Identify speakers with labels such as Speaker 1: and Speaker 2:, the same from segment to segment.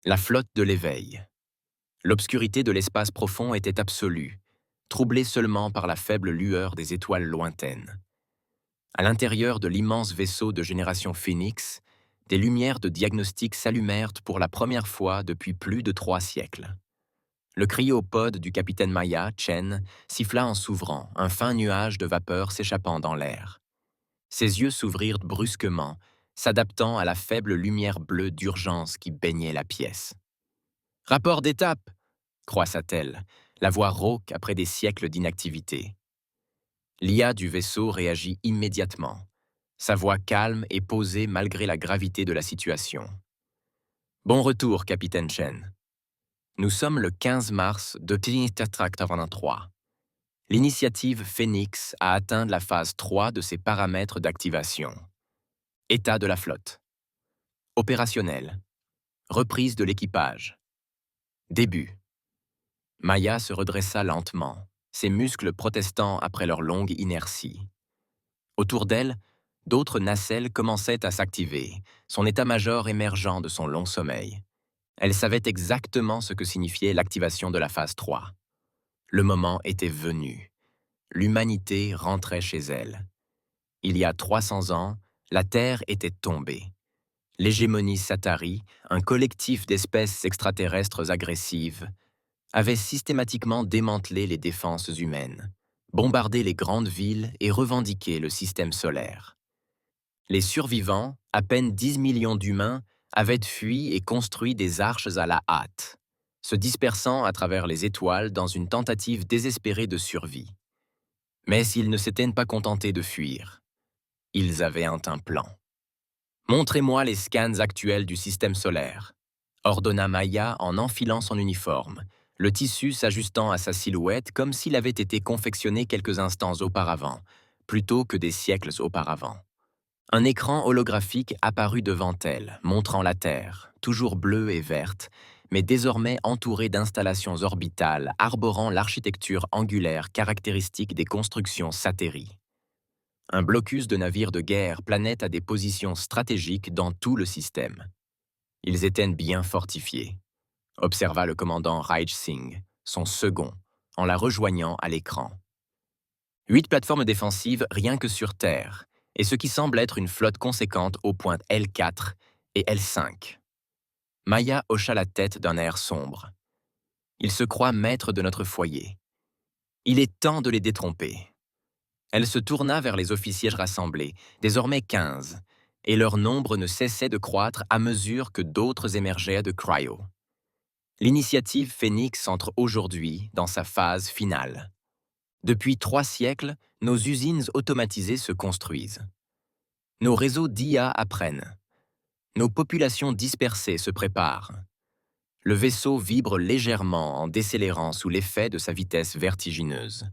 Speaker 1: La flotte de l'éveil. L'obscurité de l'espace profond était absolue, troublée seulement par la faible lueur des étoiles lointaines. À l'intérieur de l'immense vaisseau de génération Phoenix, des lumières de diagnostic s'allumèrent pour la première fois depuis plus de 3 siècles. Le cryopode du capitaine Maya, Chen, siffla en s'ouvrant, un fin nuage de vapeur s'échappant dans l'air. Ses yeux s'ouvrirent brusquement, s'adaptant à la faible lumière bleue d'urgence qui baignait la pièce. « Rapport d'étape !» croissa-t-elle, la voix rauque après des siècles d'inactivité. L'IA du vaisseau réagit immédiatement, sa voix calme et posée malgré la gravité de la situation. « Bon retour, capitaine Chen. Nous sommes le 15 mars de 2023. L'initiative Phoenix a atteint la phase 3 de ses paramètres d'activation. État de la flotte. Opérationnel. Reprise de l'équipage. Début. » Maya se redressa lentement, ses muscles protestant après leur longue inertie. Autour d'elle, d'autres nacelles commençaient à s'activer, son état-major émergeant de son long sommeil. Elle savait exactement ce que signifiait l'activation de la phase 3. Le moment était venu. L'humanité rentrait chez elle. Il y a 300 ans, la Terre était tombée. L'hégémonie Satari, un collectif d'espèces extraterrestres agressives, avait systématiquement démantelé les défenses humaines, bombardé les grandes villes et revendiqué le système solaire. Les survivants, à peine 10 millions d'humains, avaient fui et construit des arches à la hâte, se dispersant à travers les étoiles dans une tentative désespérée de survie. Mais ils ne s'étaient pas contentés de fuir. Ils avaient un plan. « Montrez-moi les scans actuels du système solaire », ordonna Maya en enfilant son uniforme, le tissu s'ajustant à sa silhouette comme s'il avait été confectionné quelques instants auparavant, plutôt que des siècles auparavant. Un écran holographique apparut devant elle, montrant la Terre, toujours bleue et verte, mais désormais entourée d'installations orbitales arborant l'architecture angulaire caractéristique des constructions Sateri. Un blocus de navires de guerre planait à des positions stratégiques dans tout le système. Ils étaient bien fortifiés, observa le commandant Raj Singh, son second, en la rejoignant à l'écran. 8 plateformes défensives rien que sur Terre, et ce qui semble être une flotte conséquente aux pointes L4 et L5. Maya hocha la tête d'un air sombre. Il se croit maître de notre foyer. Il est temps de les détromper. Elle se tourna vers les officiers rassemblés, désormais 15, et leur nombre ne cessait de croître à mesure que d'autres émergeaient de Cryo. L'initiative Phoenix entre aujourd'hui dans sa phase finale. Depuis 3 siècles, nos usines automatisées se construisent. Nos réseaux d'IA apprennent. Nos populations dispersées se préparent. Le vaisseau vibre légèrement en décélérant sous l'effet de sa vitesse vertigineuse.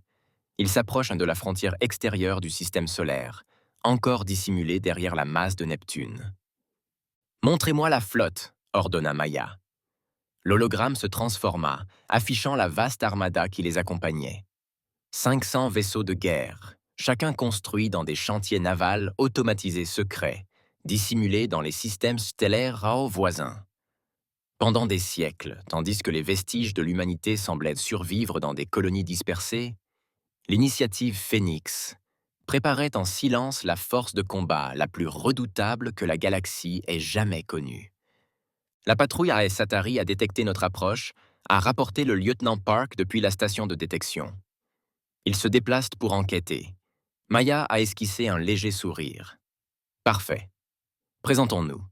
Speaker 1: Il s'approche de la frontière extérieure du système solaire, encore dissimulée derrière la masse de Neptune. « Montrez-moi la flotte », ordonna Maya. L'hologramme se transforma, affichant la vaste armada qui les accompagnait. 500 vaisseaux de guerre, chacun construit dans des chantiers navals automatisés secrets, dissimulés dans les systèmes stellaires Rao voisins. Pendant des siècles, tandis que les vestiges de l'humanité semblaient survivre dans des colonies dispersées, l'initiative Phoenix préparait en silence la force de combat la plus redoutable que la galaxie ait jamais connue. La patrouille AS Satari a détecté notre approche, a rapporté le lieutenant Park depuis la station de détection. Il se déplace pour enquêter. Maya a esquissé un léger sourire. Parfait. Présentons-nous.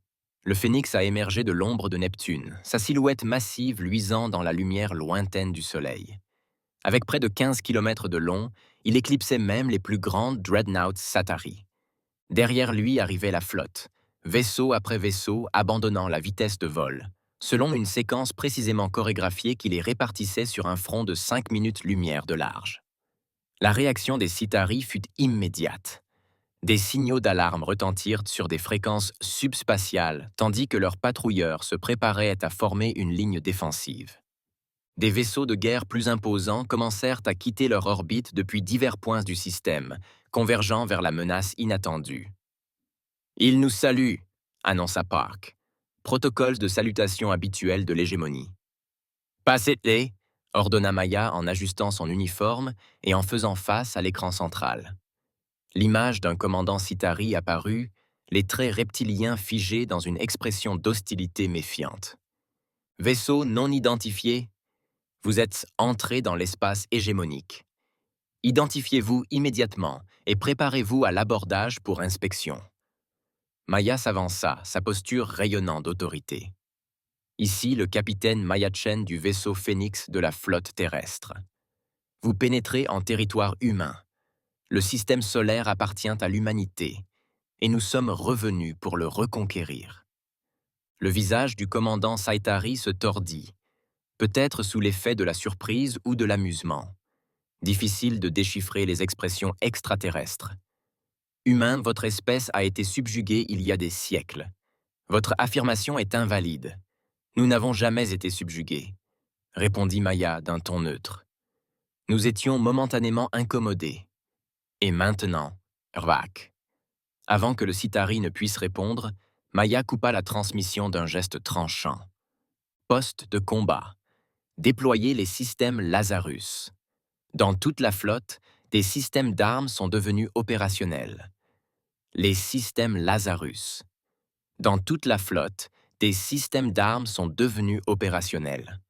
Speaker 1: Le phénix a émergé de l'ombre de Neptune, sa silhouette massive luisant dans la lumière lointaine du Soleil. Avec près de 15 km de long, il éclipsait même les plus grandes dreadnoughts Satari. Derrière lui arrivait la flotte, vaisseau après vaisseau abandonnant la vitesse de vol, selon une séquence précisément chorégraphiée qui les répartissait sur un front de 5 minutes-lumière de large. La réaction des Citari fut immédiate. Des signaux d'alarme retentirent sur des fréquences subspatiales, tandis que leurs patrouilleurs se préparaient à former une ligne défensive. Des vaisseaux de guerre plus imposants commencèrent à quitter leur orbite depuis divers points du système, convergeant vers la menace inattendue. « Ils nous saluent », annonça Park. Protocole de salutation habituel de l'hégémonie. Passez-les, ordonna Maya en ajustant son uniforme et en faisant face à l'écran central. L'image d'un commandant Sitari apparut, les traits reptiliens figés dans une expression d'hostilité méfiante. Vaisseau non identifié, vous êtes entré dans l'espace hégémonique. Identifiez-vous immédiatement et préparez-vous à l'abordage pour inspection. Maya s'avança, sa posture rayonnant d'autorité. Ici, le capitaine Maya Chen du vaisseau Phénix de la flotte terrestre. Vous pénétrez en territoire humain. Le système solaire appartient à l'humanité, et nous sommes revenus pour le reconquérir. Le visage du commandant Saitari se tordit, peut-être sous l'effet de la surprise ou de l'amusement. Difficile de déchiffrer les expressions extraterrestres. Humain, votre espèce a été subjuguée il y a des siècles. Votre affirmation est invalide. Nous n'avons jamais été subjugués, répondit Maya d'un ton neutre. Nous étions momentanément incommodés. Et maintenant, Rvak. Avant que le Sitari ne puisse répondre, Maya coupa la transmission d'un geste tranchant. Poste de combat. Déployez les systèmes Lazarus. Dans toute la flotte, des systèmes d'armes sont devenus opérationnels. Les systèmes Lazarus. Dans toute la flotte, des systèmes d'armes sont devenus opérationnels.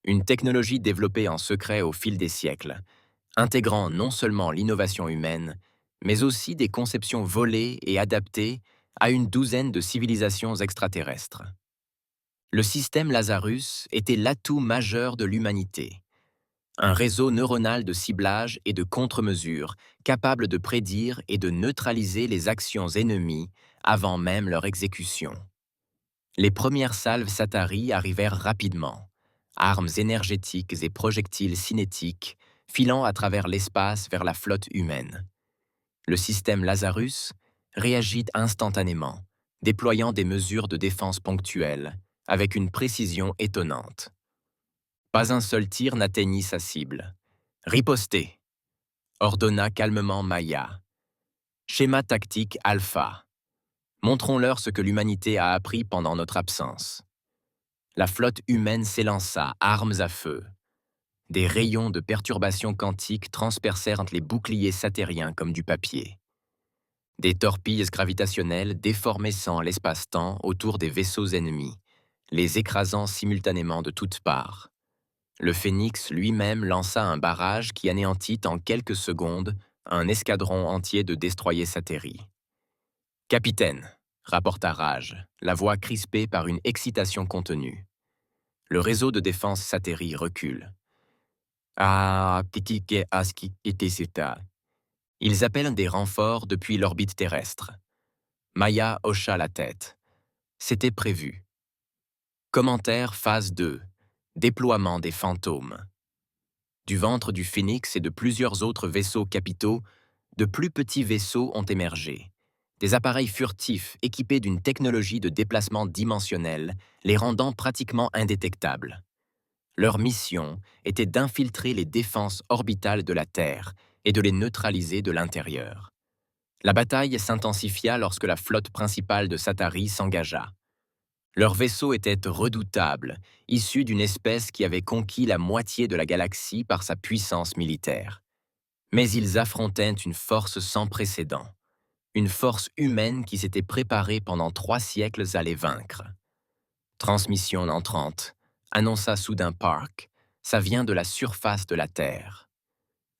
Speaker 1: Une technologie développée en secret au fil des siècles, intégrant non seulement l'innovation humaine, mais aussi des conceptions volées et adaptées à une douzaine de civilisations extraterrestres. Le système Lazarus était l'atout majeur de l'humanité. Un réseau neuronal de ciblage et de contre-mesures capable de prédire et de neutraliser les actions ennemies avant même leur exécution. Les premières salves Satari arrivèrent rapidement, armes énergétiques et projectiles cinétiques filant à travers l'espace vers la flotte humaine. Le système Lazarus réagit instantanément, déployant des mesures de défense ponctuelles, avec une précision étonnante. Pas un seul tir n'atteignit sa cible. « Ripostez !» ordonna calmement Maya. « Schéma tactique Alpha. Montrons-leur ce que l'humanité a appris pendant notre absence. » La flotte humaine s'élança, armes à feu. Des rayons de perturbation quantique transpercèrent les boucliers satériens comme du papier. Des torpilles gravitationnelles déformessant l'espace-temps autour des vaisseaux ennemis, les écrasant simultanément de toutes parts. Le Phénix lui-même lança un barrage qui anéantit en quelques secondes un escadron entier de destroyers Sateri. « Capitaine !» rapporta Raj, la voix crispée par une excitation contenue. Le réseau de défense Sateri recule. Ah, Kitike Aski Iteseta. Ils appellent des renforts depuis l'orbite terrestre. Maya hocha la tête. C'était prévu. Commentaire phase 2. Déploiement des fantômes. Du ventre du Phénix et de plusieurs autres vaisseaux capitaux, de plus petits vaisseaux ont émergé. Des appareils furtifs équipés d'une technologie de déplacement dimensionnel, les rendant pratiquement indétectables. Leur mission était d'infiltrer les défenses orbitales de la Terre et de les neutraliser de l'intérieur. La bataille s'intensifia lorsque la flotte principale de Satari s'engagea. Leurs vaisseaux étaient redoutables, issus d'une espèce qui avait conquis la moitié de la galaxie par sa puissance militaire. Mais ils affrontaient une force sans précédent, une force humaine qui s'était préparée pendant 3 siècles à les vaincre. Transmission entrante, annonça soudain Park, ça vient de la surface de la Terre.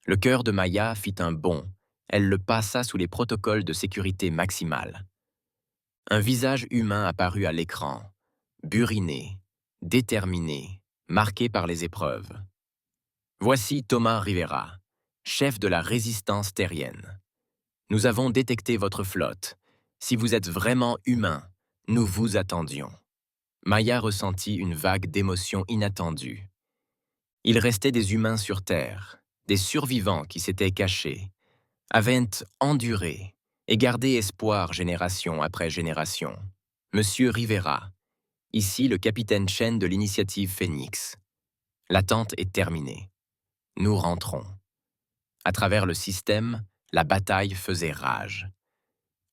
Speaker 1: Le cœur de Maya fit un bond, elle le passa sous les protocoles de sécurité maximale. Un visage humain apparut à l'écran, buriné, déterminé, marqué par les épreuves. Voici Thomas Rivera, chef de la résistance terrienne. Nous avons détecté votre flotte. Si vous êtes vraiment humain, nous vous attendions. Maya ressentit une vague d'émotions inattendues. Il restait des humains sur Terre, des survivants qui s'étaient cachés, avaient enduré et gardé espoir génération après génération. Monsieur Rivera, ici le capitaine Chen de l'initiative Phénix. L'attente est terminée. Nous rentrons. À travers le système, la bataille faisait rage.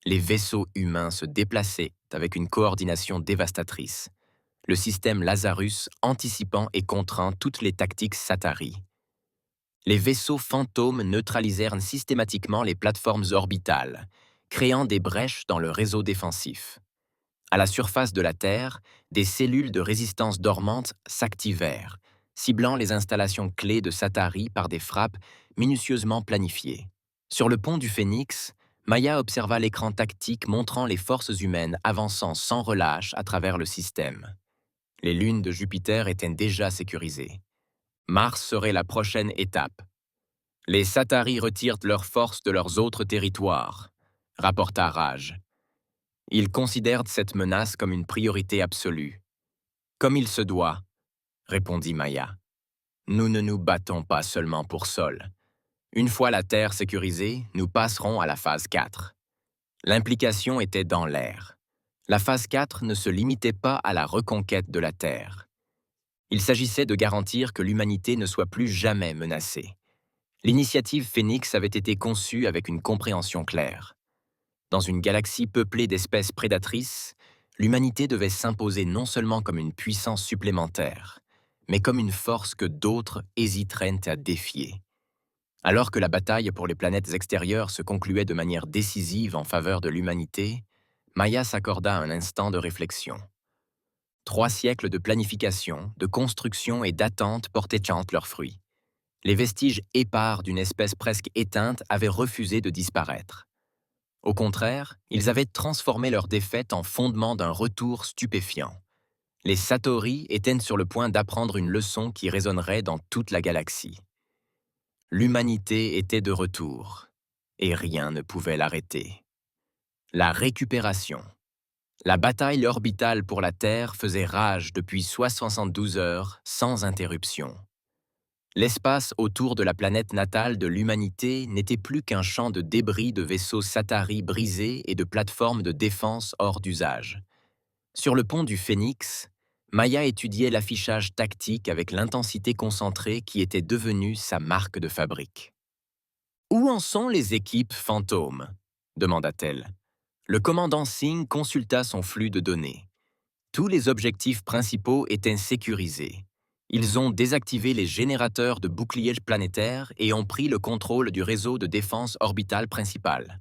Speaker 1: Les vaisseaux humains se déplaçaient avec une coordination dévastatrice, le système Lazarus anticipant et contraint toutes les tactiques Satari. Les vaisseaux fantômes neutralisèrent systématiquement les plateformes orbitales, créant des brèches dans le réseau défensif. À la surface de la Terre, des cellules de résistance dormantes s'activèrent, ciblant les installations clés de Satari par des frappes minutieusement planifiées. Sur le pont du Phénix, Maya observa l'écran tactique montrant les forces humaines avançant sans relâche à travers le système. Les lunes de Jupiter étaient déjà sécurisées. Mars serait la prochaine étape. Les Satari retirent leurs forces de leurs autres territoires, rapporta Raj. Ils considèrent cette menace comme une priorité absolue. Comme il se doit, répondit Maya. Nous ne nous battons pas seulement pour Sol. Une fois la Terre sécurisée, nous passerons à la phase 4. L'implication était dans l'air. La phase 4 ne se limitait pas à la reconquête de la Terre. Il s'agissait de garantir que l'humanité ne soit plus jamais menacée. L'initiative Phénix avait été conçue avec une compréhension claire. Dans une galaxie peuplée d'espèces prédatrices, l'humanité devait s'imposer non seulement comme une puissance supplémentaire, mais comme une force que d'autres hésiteraient à défier. Alors que la bataille pour les planètes extérieures se concluait de manière décisive en faveur de l'humanité, Maya s'accorda un instant de réflexion. 3 siècles de planification, de construction et d'attente portaient leurs fruits. Les vestiges épars d'une espèce presque éteinte avaient refusé de disparaître. Au contraire, ils avaient transformé leur défaite en fondement d'un retour stupéfiant. Les Satori étaient sur le point d'apprendre une leçon qui résonnerait dans toute la galaxie. L'humanité était de retour, et rien ne pouvait l'arrêter. La récupération. La bataille orbitale pour la Terre faisait rage depuis 72 heures sans interruption. L'espace autour de la planète natale de l'humanité n'était plus qu'un champ de débris de vaisseaux Satari brisés et de plateformes de défense hors d'usage. Sur le pont du Phénix, Maya étudiait l'affichage tactique avec l'intensité concentrée qui était devenue sa marque de fabrique. « Où en sont les équipes fantômes » demanda-t-elle. Le commandant Singh consulta son flux de données. Tous les objectifs principaux étaient sécurisés. Ils ont désactivé les générateurs de boucliers planétaires et ont pris le contrôle du réseau de défense orbitale principal.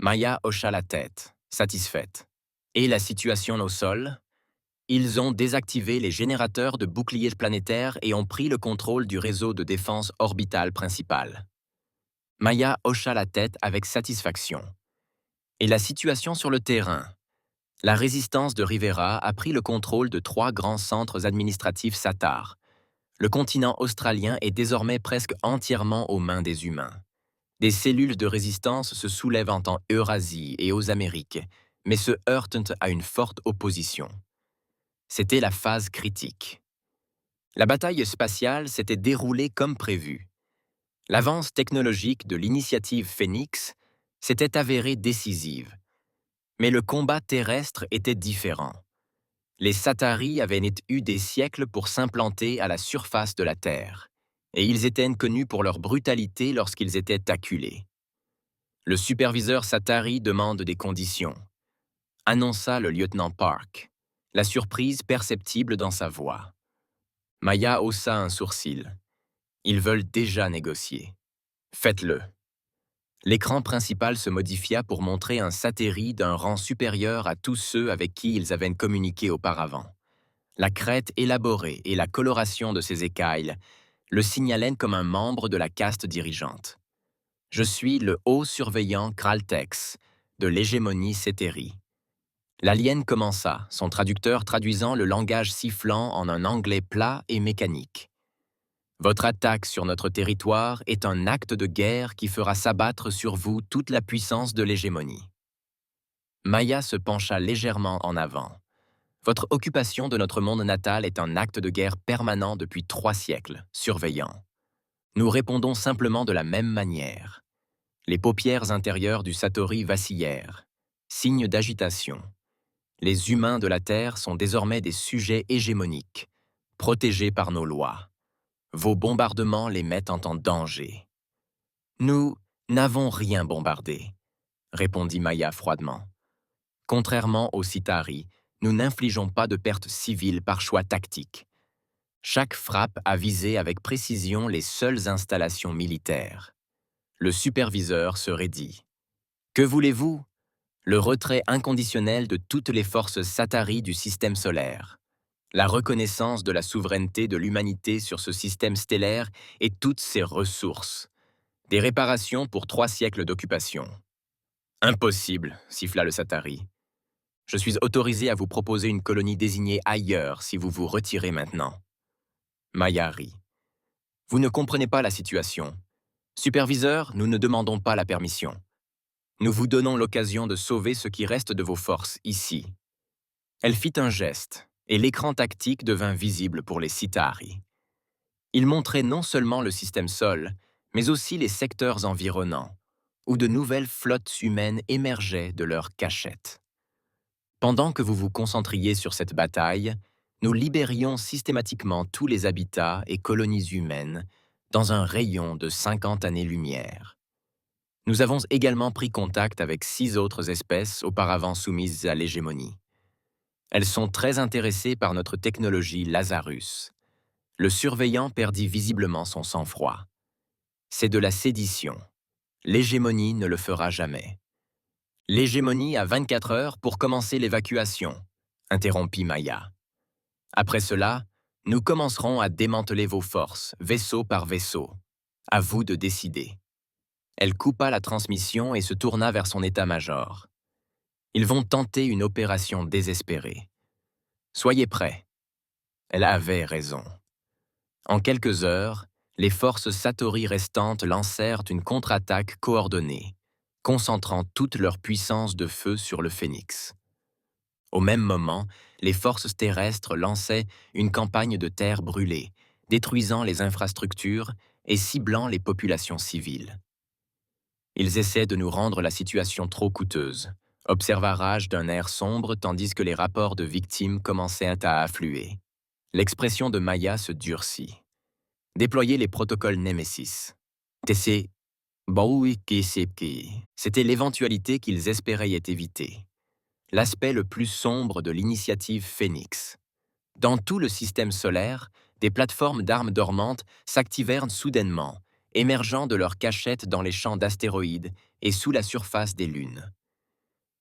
Speaker 1: Maya hocha la tête, satisfaite. Et la situation au sol? Ils ont désactivé les générateurs de boucliers planétaires et ont pris le contrôle du réseau de défense orbitale principal. Maya hocha la tête avec satisfaction. Et la situation sur le terrain? La résistance de Rivera a pris le contrôle de 3 grands centres administratifs Satar. Le continent australien est désormais presque entièrement aux mains des humains. Des cellules de résistance se soulèvent en Eurasie et aux Amériques, mais se heurtent à une forte opposition. C'était la phase critique. La bataille spatiale s'était déroulée comme prévu. L'avance technologique de l'initiative Phénix s'était avérée décisive. Mais le combat terrestre était différent. Les Satari avaient eu des siècles pour s'implanter à la surface de la Terre, et ils étaient connus pour leur brutalité lorsqu'ils étaient acculés. Le superviseur Satari demande des conditions, annonça le lieutenant Park, la surprise perceptible dans sa voix. Maya haussa un sourcil. Ils veulent déjà négocier. Faites-le. L'écran principal se modifia pour montrer un Satari d'un rang supérieur à tous ceux avec qui ils avaient communiqué auparavant. La crête élaborée et la coloration de ses écailles le signalaient comme un membre de la caste dirigeante. Je suis le haut surveillant Kraltex, de l'hégémonie Seteri. L'alien commença, son traducteur traduisant le langage sifflant en un anglais plat et mécanique. Votre attaque sur notre territoire est un acte de guerre qui fera s'abattre sur vous toute la puissance de l'hégémonie. Maya se pencha légèrement en avant. Votre occupation de notre monde natal est un acte de guerre permanent depuis 3 siècles, surveillant. Nous répondons simplement de la même manière. Les paupières intérieures du Satori vacillèrent, signe d'agitation. Les humains de la Terre sont désormais des sujets hégémoniques, protégés par nos lois. Vos bombardements les mettent en danger. Nous n'avons rien bombardé. répondit Maya froidement. Contrairement aux Cithari, nous n'infligeons pas de pertes civiles par choix tactique. Chaque frappe a visé avec précision les seules installations militaires. Le superviseur se raidit. Que voulez-vous? Le retrait inconditionnel de toutes les forces Satari du système solaire. La reconnaissance de la souveraineté de l'humanité sur ce système stellaire et toutes ses ressources. Des réparations pour 3 siècles d'occupation. Impossible, siffla le Satari. Je suis autorisé à vous proposer une colonie désignée ailleurs si vous vous retirez maintenant. Maya rit. Vous ne comprenez pas la situation. Superviseur, nous ne demandons pas la permission. Nous vous donnons l'occasion de sauver ce qui reste de vos forces ici. Elle fit un geste, et l'écran tactique devint visible pour les Cithari. Il montrait non seulement le système Sol, mais aussi les secteurs environnants, où de nouvelles flottes humaines émergeaient de leurs cachettes. Pendant que vous vous concentriez sur cette bataille, nous libérions systématiquement tous les habitats et colonies humaines dans un rayon de 50 années-lumière. Nous avons également pris contact avec 6 autres espèces auparavant soumises à l'hégémonie. Elles sont très intéressées par notre technologie Lazarus. Le surveillant perdit visiblement son sang-froid. C'est de la sédition. L'hégémonie ne le fera jamais. L'hégémonie a 24 heures pour commencer l'évacuation, interrompit Maya. Après cela, nous commencerons à démanteler vos forces, vaisseau par vaisseau. À vous de décider. Elle coupa la transmission et se tourna vers son état-major. Ils vont tenter une opération désespérée. Soyez prêts. Elle avait raison. En quelques heures, les forces Satori restantes lancèrent une contre-attaque coordonnée, concentrant toute leur puissance de feu sur le Phénix. Au même moment, les forces terrestres lançaient une campagne de terre brûlée, détruisant les infrastructures et ciblant les populations civiles. Ils essaient de nous rendre la situation trop coûteuse, observa Raj d'un air sombre tandis que les rapports de victimes commençaient à affluer. L'expression de Maya se durcit. Déployer les protocoles Nemesis. C'était l'éventualité qu'ils espéraient y éviter. L'aspect le plus sombre de l'initiative Phénix. Dans tout le système solaire, des plateformes d'armes dormantes s'activèrent soudainement, émergeant de leurs cachettes dans les champs d'astéroïdes et sous la surface des lunes.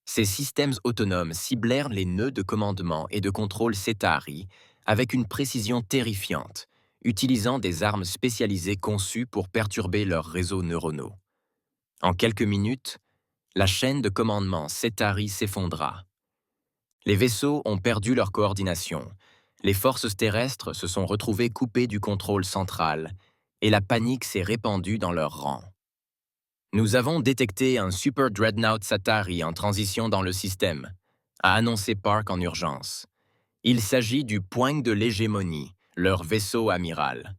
Speaker 1: Ces systèmes autonomes ciblèrent les nœuds de commandement et de contrôle Cethari avec une précision terrifiante, utilisant des armes spécialisées conçues pour perturber leurs réseaux neuronaux. En quelques minutes, la chaîne de commandement Cethari s'effondra. Les vaisseaux ont perdu leur coordination, les forces terrestres se sont retrouvées coupées du contrôle central, et la panique s'est répandue dans leurs rangs. Nous avons détecté un Super Dreadnought Satari en transition dans le système, a annoncé Park en urgence. Il s'agit du Poing de l'hégémonie, leur vaisseau amiral.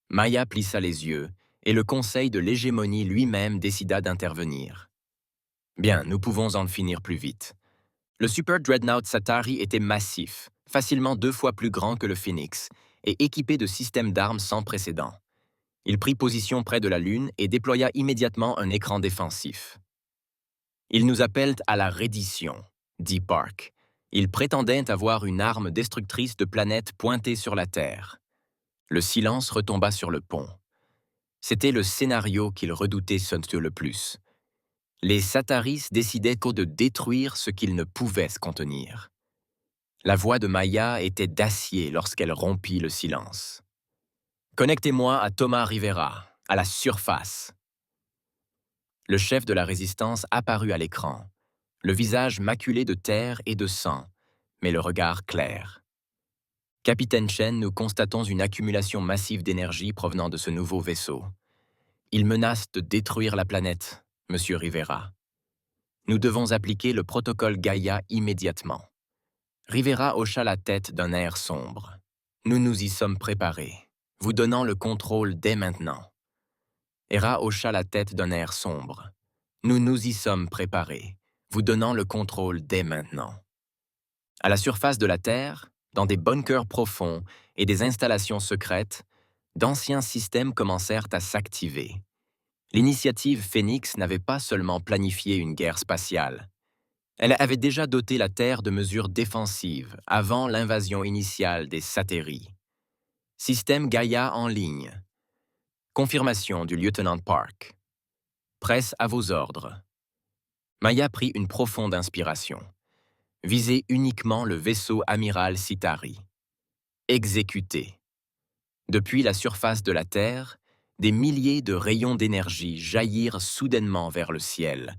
Speaker 1: Maya plissa les yeux, et le conseil de l'hégémonie lui-même décida d'intervenir. Bien, nous pouvons en finir plus vite. Le Super Dreadnought Satari était massif, facilement 2 fois plus grand que le Phoenix, et équipé de systèmes d'armes sans précédent. Il prit position près de la Lune et déploya immédiatement un écran défensif. « Ils nous appellent à la reddition », dit Park. Ils prétendaient avoir une arme destructrice de planètes pointée sur la Terre. Le silence retomba sur le pont. C'était le scénario qu'ils redoutaient le plus. Les Sataris décidaient de détruire ce qu'ils ne pouvaient se contenir. La voix de Maya était d'acier lorsqu'elle rompit le silence. « Connectez-moi à Thomas Rivera, à la surface. » Le chef de la résistance apparut à l'écran, le visage maculé de terre et de sang, mais le regard clair. « Capitaine Chen, nous constatons une accumulation massive d'énergie provenant de ce nouveau vaisseau. Il menace de détruire la planète, Monsieur Rivera. Nous devons appliquer le protocole Gaïa immédiatement. » Rivera hocha la tête d'un air sombre. « Nous nous y sommes préparés, vous donnant le contrôle dès maintenant. » Hera hocha la tête d'un air sombre. « Nous nous y sommes préparés, vous donnant le contrôle dès maintenant. » À la surface de la Terre, dans des bunkers profonds et des installations secrètes, d'anciens systèmes commencèrent à s'activer. L'initiative Phoenix n'avait pas seulement planifié une guerre spatiale. Elle avait déjà doté la Terre de mesures défensives avant l'invasion initiale des Satéries. Système Gaïa en ligne. Confirmation du lieutenant Park. Presse à vos ordres. Maya prit une profonde inspiration. Visez uniquement le vaisseau amiral Citari. Exécuté. Depuis la surface de la Terre, des milliers de rayons d'énergie jaillirent soudainement vers le ciel,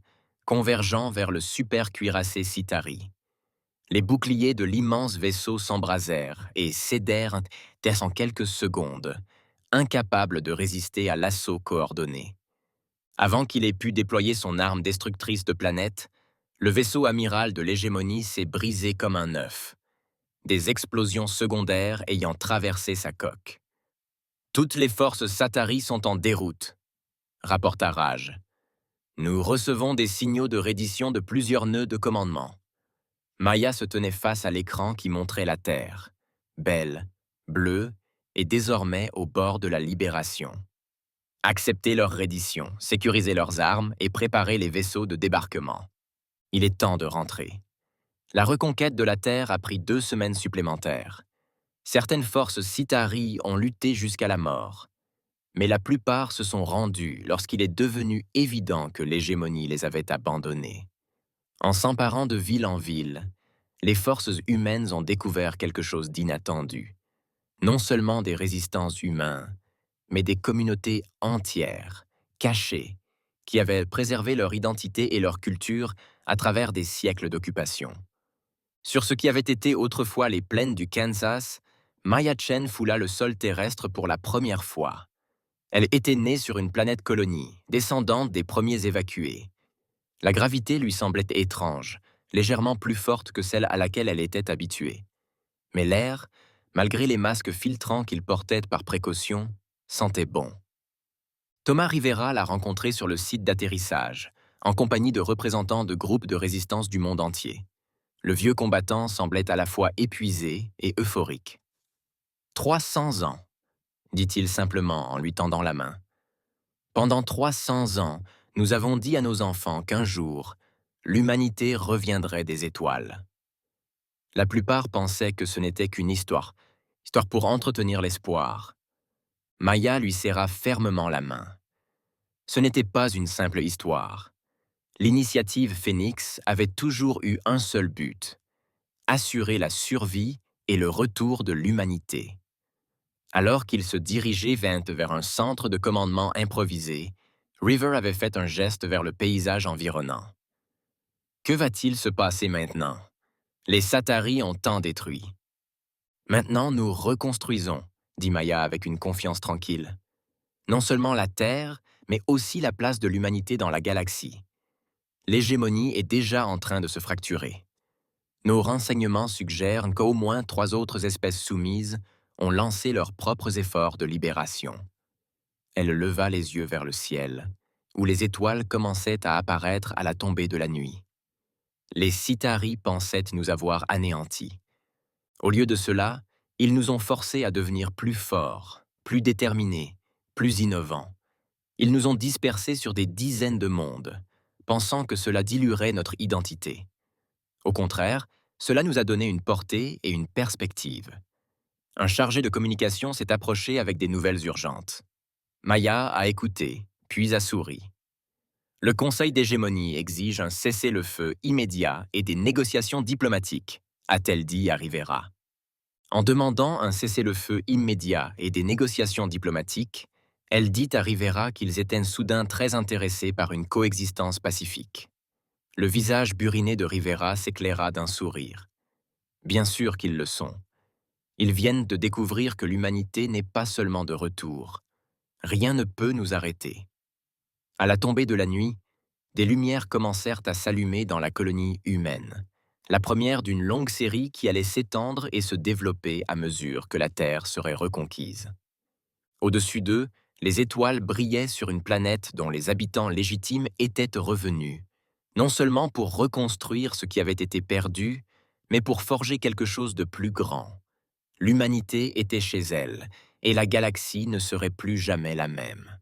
Speaker 1: convergeant vers le super cuirassé Citari. Les boucliers de l'immense vaisseau s'embrasèrent et cédèrent en quelques secondes, incapables de résister à l'assaut coordonné. Avant qu'il ait pu déployer son arme destructrice de planètes, le vaisseau amiral de l'hégémonie s'est brisé comme un œuf, des explosions secondaires ayant traversé sa coque. Toutes les forces Satari sont en déroute, rapporta Raj. Nous recevons des signaux de reddition de plusieurs nœuds de commandement. Maya se tenait face à l'écran qui montrait la Terre, belle, bleue et désormais au bord de la libération. Acceptez leur reddition, sécurisez leurs armes et préparez les vaisseaux de débarquement. Il est temps de rentrer. La reconquête de la Terre a pris 2 semaines supplémentaires. Certaines forces Citari ont lutté jusqu'à la mort, mais la plupart se sont rendues lorsqu'il est devenu évident que l'hégémonie les avait abandonnés. En s'emparant de ville en ville, les forces humaines ont découvert quelque chose d'inattendu. Non seulement des résistants humains, mais des communautés entières, cachées, qui avaient préservé leur identité et leur culture à travers des siècles d'occupation. Sur ce qui avait été autrefois les plaines du Kansas, Maya Chen foula le sol terrestre pour la première fois. Elle était née sur une planète colonie, descendante des premiers évacués. La gravité lui semblait étrange, légèrement plus forte que celle à laquelle elle était habituée. Mais l'air, malgré les masques filtrants qu'il portait par précaution, sentait bon. Thomas Rivera l'a rencontré sur le site d'atterrissage, en compagnie de représentants de groupes de résistance du monde entier. Le vieux combattant semblait à la fois épuisé et euphorique. « 300 ans, dit-il simplement en lui tendant la main. Pendant 300 ans, nous avons dit à nos enfants qu'un jour, l'humanité reviendrait des étoiles. La plupart pensaient que ce n'était qu'une histoire pour entretenir l'espoir. Maya lui serra fermement la main. Ce n'était pas une simple histoire. L'initiative Phoenix avait toujours eu un seul but, assurer la survie et le retour de l'humanité. Alors qu'il se dirigeait vers un centre de commandement improvisé, River avait fait un geste vers le paysage environnant. Que va-t-il se passer maintenant? Les Sataris ont tant détruit. Maintenant, nous reconstruisons, dit Maya avec une confiance tranquille. Non seulement la Terre, mais aussi la place de l'humanité dans la galaxie. L'hégémonie est déjà en train de se fracturer. Nos renseignements suggèrent qu'au moins 3 autres espèces soumises ont lancé leurs propres efforts de libération. Elle leva les yeux vers le ciel, où les étoiles commençaient à apparaître à la tombée de la nuit. Les Citari pensaient nous avoir anéantis. Au lieu de cela, ils nous ont forcés à devenir plus forts, plus déterminés, plus innovants. Ils nous ont dispersés sur des dizaines de mondes, pensant que cela diluerait notre identité. Au contraire, cela nous a donné une portée et une perspective. Un chargé de communication s'est approché avec des nouvelles urgentes. Maya a écouté, puis a souri. Le Conseil d'hégémonie exige un cessez-le-feu immédiat et des négociations diplomatiques, a-t-elle dit à Rivera. En demandant un cessez-le-feu immédiat et des négociations diplomatiques, elle dit à Rivera qu'ils étaient soudain très intéressés par une coexistence pacifique. Le visage buriné de Rivera s'éclaira d'un sourire. Bien sûr qu'ils le sont. Ils viennent de découvrir que l'humanité n'est pas seulement de retour. Rien ne peut nous arrêter. À la tombée de la nuit, des lumières commencèrent à s'allumer dans la colonie humaine, la première d'une longue série qui allait s'étendre et se développer à mesure que la Terre serait reconquise. Au-dessus d'eux, les étoiles brillaient sur une planète dont les habitants légitimes étaient revenus, non seulement pour reconstruire ce qui avait été perdu, mais pour forger quelque chose de plus grand. L'humanité était chez elle, et la galaxie ne serait plus jamais la même.